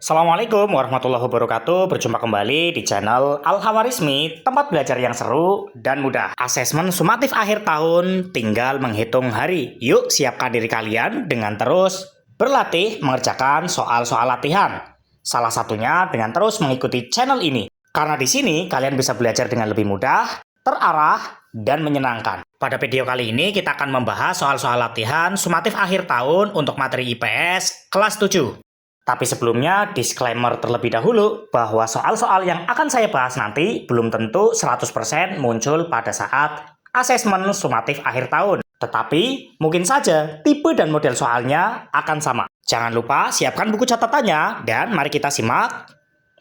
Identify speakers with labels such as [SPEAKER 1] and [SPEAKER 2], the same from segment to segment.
[SPEAKER 1] Assalamualaikum warahmatullahi wabarakatuh. Berjumpa kembali di channel Al-Khawarizmi, tempat belajar yang seru dan mudah. Asesmen sumatif akhir tahun tinggal menghitung hari. Yuk siapkan diri kalian dengan terus berlatih mengerjakan soal-soal latihan. Salah satunya dengan terus mengikuti channel ini. Karena di sini kalian bisa belajar dengan lebih mudah, terarah, dan menyenangkan. Pada video kali ini kita akan membahas soal-soal latihan sumatif akhir tahun untuk materi IPS kelas 7. Tapi sebelumnya, disclaimer terlebih dahulu bahwa soal-soal yang akan saya bahas nanti belum tentu 100% muncul pada saat asesmen sumatif akhir tahun. Tetapi, mungkin saja tipe dan model soalnya akan sama. Jangan lupa siapkan buku catatannya dan mari kita simak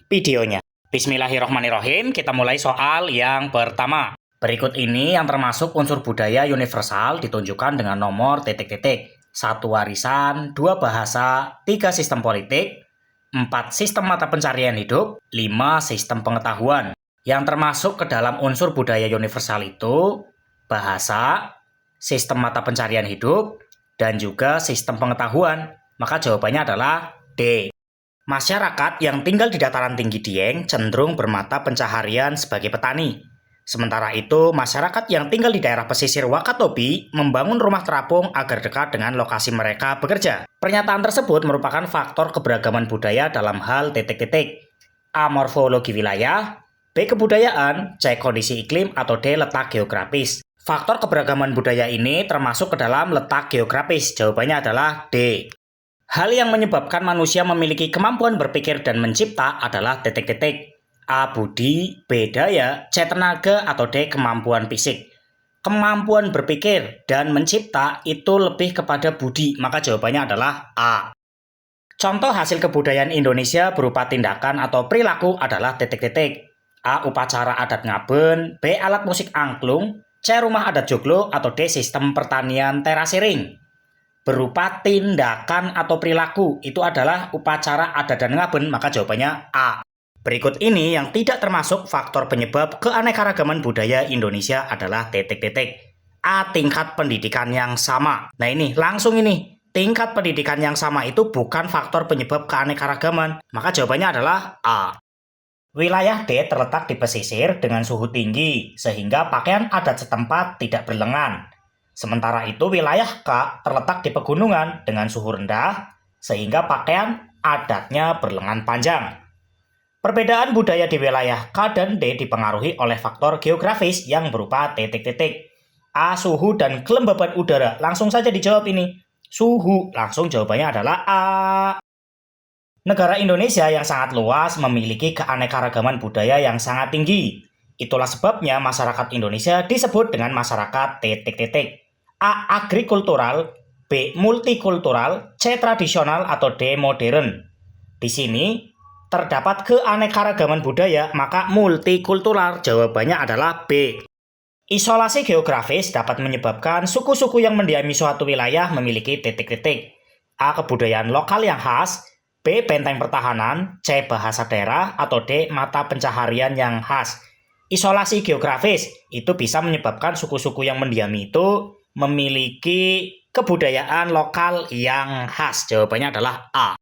[SPEAKER 1] videonya. Bismillahirrohmanirrohim, kita mulai soal yang pertama. Berikut ini yang termasuk unsur budaya universal ditunjukkan dengan nomor titik-titik. 1 warisan, 2 bahasa, 3 sistem politik, 4 sistem mata pencarian hidup, 5 sistem pengetahuan. Yang termasuk ke dalam unsur budaya universal itu bahasa, sistem mata pencarian hidup, dan juga sistem pengetahuan. Maka jawabannya adalah D. Masyarakat yang tinggal di dataran tinggi Dieng cenderung bermata pencaharian sebagai petani. Sementara itu, masyarakat yang tinggal di daerah pesisir Wakatobi membangun rumah terapung agar dekat dengan lokasi mereka bekerja. Pernyataan tersebut merupakan faktor keberagaman budaya dalam hal titik-titik. A. Morfologi wilayah, B. Kebudayaan, C. Kondisi iklim, atau D. Letak geografis. Faktor keberagaman budaya ini termasuk ke dalam letak geografis. Jawabannya adalah D. Hal yang menyebabkan manusia memiliki kemampuan berpikir dan mencipta adalah titik-titik. A. Budi, B. Daya, C. Tenaga, atau D. Kemampuan fisik. Kemampuan berpikir dan mencipta itu lebih kepada budi, maka jawabannya adalah A. Contoh hasil kebudayaan Indonesia berupa tindakan atau perilaku adalah titik-titik. A. Upacara adat Ngaben, B. Alat musik angklung, C. Rumah adat joglo, atau D. Sistem pertanian terasiring. Berupa tindakan atau perilaku itu adalah upacara adat dan Ngaben, maka jawabannya A. Berikut ini yang tidak termasuk faktor penyebab keanekaragaman budaya Indonesia adalah titik-titik. A. Tingkat pendidikan yang sama. Nah ini, langsung ini. Tingkat pendidikan yang sama itu bukan faktor penyebab keanekaragaman. Maka jawabannya adalah A. Wilayah D terletak di pesisir dengan suhu tinggi, sehingga pakaian adat setempat tidak berlengan. Sementara itu wilayah K terletak di pegunungan dengan suhu rendah, sehingga pakaian adatnya berlengan panjang. Perbedaan budaya di wilayah K dan D dipengaruhi oleh faktor geografis yang berupa titik-titik. A. Suhu dan kelembaban udara. Langsung saja dijawab ini. Suhu. Langsung jawabannya adalah A. Negara Indonesia yang sangat luas memiliki keanekaragaman budaya yang sangat tinggi. Itulah sebabnya masyarakat Indonesia disebut dengan masyarakat titik-titik. A. Agrikultural, B. Multikultural, C. Tradisional, atau D. Modern. Di sini terdapat keanekaragaman budaya, maka multikultural. Jawabannya adalah B. Isolasi geografis dapat menyebabkan suku-suku yang mendiami suatu wilayah memiliki titik-titik. A. Kebudayaan lokal yang khas, B. Benteng pertahanan, C. Bahasa daerah, atau D. Mata pencaharian yang khas. Isolasi geografis itu bisa menyebabkan suku-suku yang mendiami itu memiliki kebudayaan lokal yang khas. Jawabannya adalah A.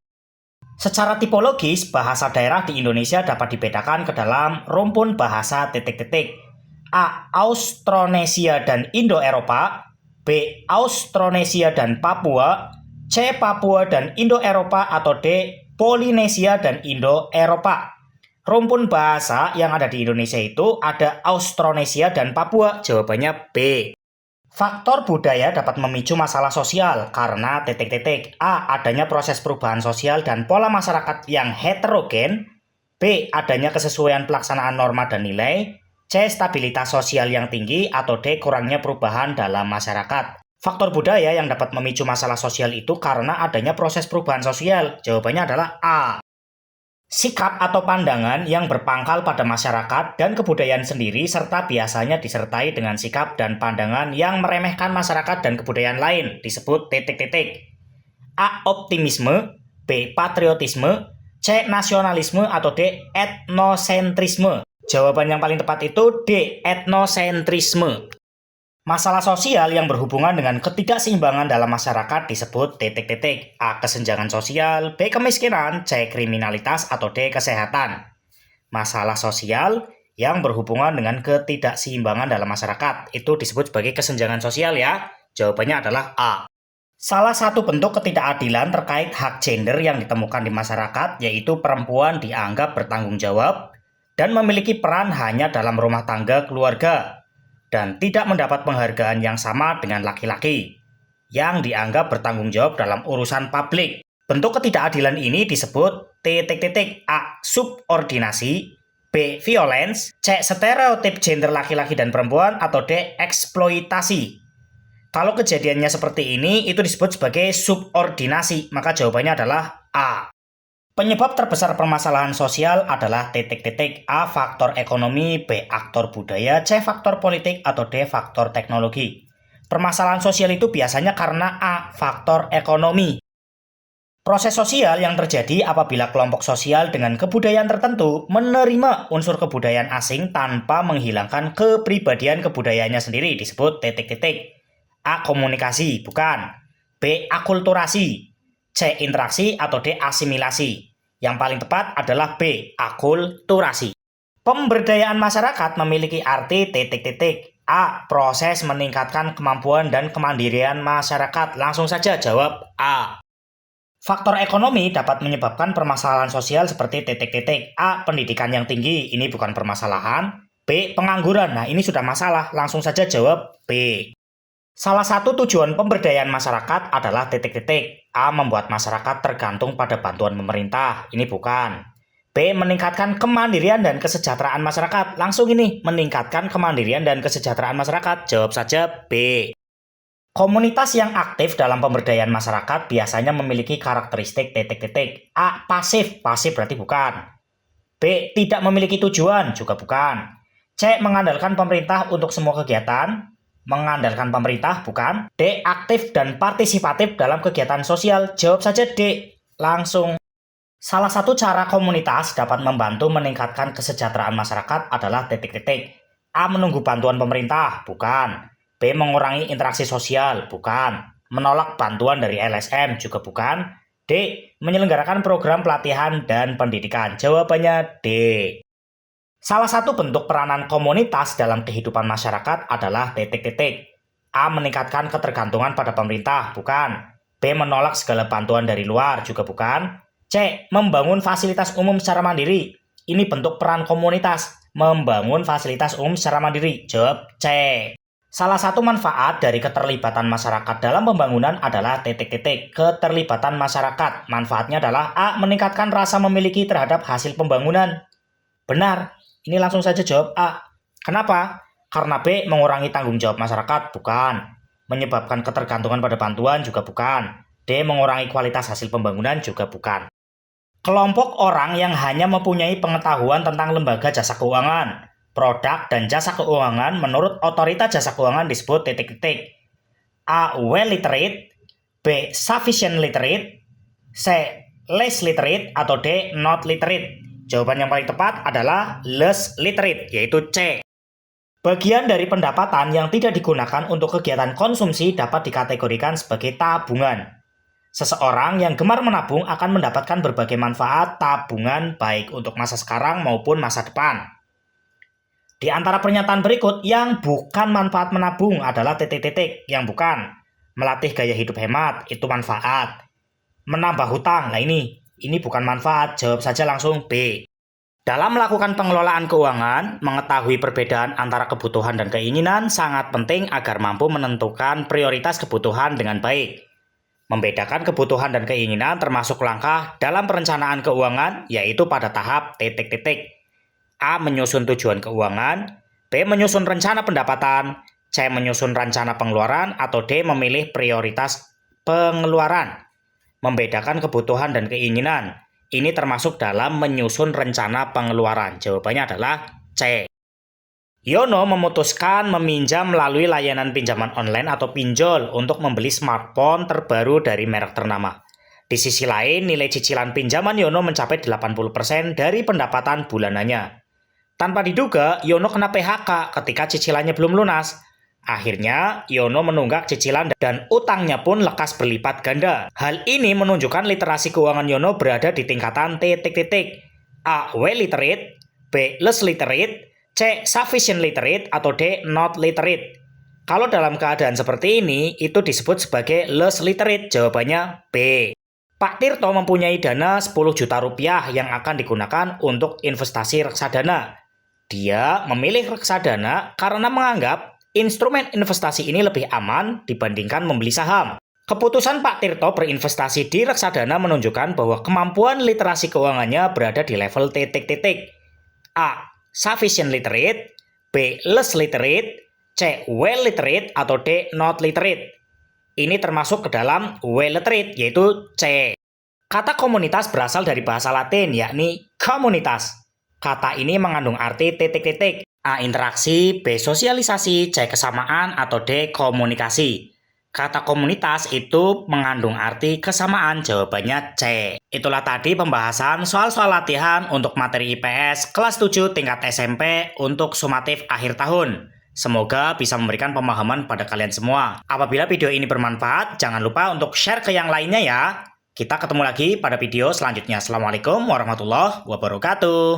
[SPEAKER 1] Secara tipologis, bahasa daerah di Indonesia dapat dibedakan ke dalam rumpun bahasa titik-titik. A. Austronesia dan Indo-Eropa, B. Austronesia dan Papua, C. Papua dan Indo-Eropa, atau D. Polinesia dan Indo-Eropa. Rumpun bahasa yang ada di Indonesia itu ada Austronesia dan Papua. Jawabannya B. Faktor budaya dapat memicu masalah sosial karena titik-titik. A. Adanya proses perubahan sosial dan pola masyarakat yang heterogen. B. Adanya kesesuaian pelaksanaan norma dan nilai. C. Stabilitas sosial yang tinggi, atau D. Kurangnya perubahan dalam masyarakat. Faktor budaya yang dapat memicu masalah sosial itu karena adanya proses perubahan sosial. Jawabannya adalah A. Sikap atau pandangan yang berpangkal pada masyarakat dan kebudayaan sendiri serta biasanya disertai dengan sikap dan pandangan yang meremehkan masyarakat dan kebudayaan lain disebut titik-titik. A. Optimisme, B. Patriotisme, C. Nasionalisme, atau D. Etnosentrisme. Jawaban yang paling tepat itu D. Etnosentrisme. Masalah sosial yang berhubungan dengan ketidakseimbangan dalam masyarakat disebut titik-titik. A. Kesenjangan sosial, B. Kemiskinan, C. Kriminalitas, atau D. Kesehatan. Masalah sosial yang berhubungan dengan ketidakseimbangan dalam masyarakat itu disebut sebagai kesenjangan sosial ya. Jawabannya adalah A. Salah satu bentuk ketidakadilan terkait hak gender yang ditemukan di masyarakat yaitu perempuan dianggap bertanggung jawab dan memiliki peran hanya dalam rumah tangga keluarga dan tidak mendapat penghargaan yang sama dengan laki-laki yang dianggap bertanggung jawab dalam urusan publik. Bentuk ketidakadilan ini disebut titik-titik. A. Subordinasi, B. Violence, C. Stereotip gender laki-laki dan perempuan, atau D. Eksploitasi. Kalau kejadiannya seperti ini, itu disebut sebagai subordinasi, maka jawabannya adalah A. Penyebab terbesar permasalahan sosial adalah titik-titik. A. Faktor ekonomi, B. Faktor budaya, C. Faktor politik, atau D. Faktor teknologi. Permasalahan sosial itu biasanya karena A. Faktor ekonomi. Proses sosial yang terjadi apabila kelompok sosial dengan kebudayaan tertentu menerima unsur kebudayaan asing tanpa menghilangkan kepribadian kebudayaannya sendiri disebut titik-titik. A. Komunikasi, bukan. B. Akulturasi, C. Interaksi, atau D. Asimilasi. Yang paling tepat adalah B. Akulturasi. Pemberdayaan masyarakat memiliki arti titik-titik. A. Proses meningkatkan kemampuan dan kemandirian masyarakat. Langsung saja jawab A. Faktor ekonomi dapat menyebabkan permasalahan sosial seperti titik-titik. A. Pendidikan yang tinggi. Ini bukan permasalahan. B. Pengangguran. Nah, ini sudah masalah. Langsung saja jawab B. Salah satu tujuan pemberdayaan masyarakat adalah titik-titik. A. Membuat masyarakat tergantung pada bantuan pemerintah. Ini bukan. B. Meningkatkan kemandirian dan kesejahteraan masyarakat. Langsung ini, meningkatkan kemandirian dan kesejahteraan masyarakat. Jawab saja B. Komunitas yang aktif dalam pemberdayaan masyarakat biasanya memiliki karakteristik titik-titik. A. Pasif. Pasif berarti bukan. B. Tidak memiliki tujuan. Juga bukan. C. Mengandalkan pemerintah untuk semua kegiatan. Mengandalkan pemerintah, bukan. D. Aktif dan partisipatif dalam kegiatan sosial. Jawab saja D. Langsung. Salah satu cara komunitas dapat membantu meningkatkan kesejahteraan masyarakat adalah titik-titik. A. Menunggu bantuan pemerintah, bukan. B. Mengurangi interaksi sosial, bukan. Menolak bantuan dari LSM, juga bukan. D. Menyelenggarakan program pelatihan dan pendidikan. Jawabannya D. Salah satu bentuk peranan komunitas dalam kehidupan masyarakat adalah titik-titik. A. Meningkatkan ketergantungan pada pemerintah, bukan. B. Menolak segala bantuan dari luar, juga bukan. C. Membangun fasilitas umum secara mandiri. Ini bentuk peran komunitas, membangun fasilitas umum secara mandiri. Jawab C. Salah satu manfaat dari keterlibatan masyarakat dalam pembangunan adalah titik-titik. Keterlibatan masyarakat. Manfaatnya adalah A. Meningkatkan rasa memiliki terhadap hasil pembangunan. Benar. Ini langsung saja jawab A. Kenapa? Karena B. Mengurangi tanggung jawab masyarakat, bukan. Menyebabkan ketergantungan pada bantuan, juga bukan. D. Mengurangi kualitas hasil pembangunan, juga bukan. Kelompok orang yang hanya mempunyai pengetahuan tentang lembaga jasa keuangan, produk dan jasa keuangan menurut otoritas jasa keuangan disebut titik-titik. A. Well literate, B. Sufficient literate, C. Less literate, atau D. Not literate. Jawaban yang paling tepat adalah less literate, yaitu C. Bagian dari pendapatan yang tidak digunakan untuk kegiatan konsumsi dapat dikategorikan sebagai tabungan. Seseorang yang gemar menabung akan mendapatkan berbagai manfaat tabungan baik untuk masa sekarang maupun masa depan. Di antara pernyataan berikut yang bukan manfaat menabung adalah titik-titik, yang bukan. Melatih gaya hidup hemat, itu manfaat. Menambah hutang, nah ini bukan manfaat, jawab saja langsung B. Dalam melakukan pengelolaan keuangan, mengetahui perbedaan antara kebutuhan dan keinginan sangat penting agar mampu menentukan prioritas kebutuhan dengan baik. Membedakan kebutuhan dan keinginan termasuk langkah dalam perencanaan keuangan, yaitu pada tahap titik-titik. A. Menyusun tujuan keuangan, B. Menyusun rencana pendapatan, C. Menyusun rencana pengeluaran, atau D. Memilih prioritas pengeluaran. Membedakan kebutuhan dan keinginan. Ini termasuk dalam menyusun rencana pengeluaran. Jawabannya adalah C. Yono memutuskan meminjam melalui layanan pinjaman online atau pinjol untuk membeli smartphone terbaru dari merek ternama. Di sisi lain, nilai cicilan pinjaman Yono mencapai 80% dari pendapatan bulanannya. Tanpa diduga, Yono kena PHK ketika cicilannya belum lunas. Akhirnya, Yono menunggak cicilan dan utangnya pun lekas berlipat ganda. Hal ini menunjukkan literasi keuangan Yono berada di tingkatan titik-titik. A. Well literate, B. Less literate, C. Sufficient literate, atau D. Not literate. Kalau dalam keadaan seperti ini, itu disebut sebagai less literate. Jawabannya B. Pak Tirto mempunyai dana 10 juta rupiah yang akan digunakan untuk investasi reksadana. Dia memilih reksadana karena menganggap instrumen investasi ini lebih aman dibandingkan membeli saham. Keputusan Pak Tirto berinvestasi di reksadana menunjukkan bahwa kemampuan literasi keuangannya berada di level titik-titik. A. Sufficient literate, B. Less literate, C. Well literate, atau D. Not literate. Ini termasuk ke dalam well literate, yaitu C. Kata komunitas berasal dari bahasa Latin, yakni komunitas. Kata ini mengandung arti titik-titik. A. Interaksi, B. Sosialisasi, C. Kesamaan, atau D. Komunikasi. Kata komunitas itu mengandung arti kesamaan, jawabannya C. Itulah tadi pembahasan soal-soal latihan untuk materi IPS kelas 7 tingkat SMP untuk sumatif akhir tahun. Semoga bisa memberikan pemahaman pada kalian semua. Apabila video ini bermanfaat, jangan lupa untuk share ke yang lainnya ya. Kita ketemu lagi pada video selanjutnya. Assalamualaikum warahmatullahi wabarakatuh.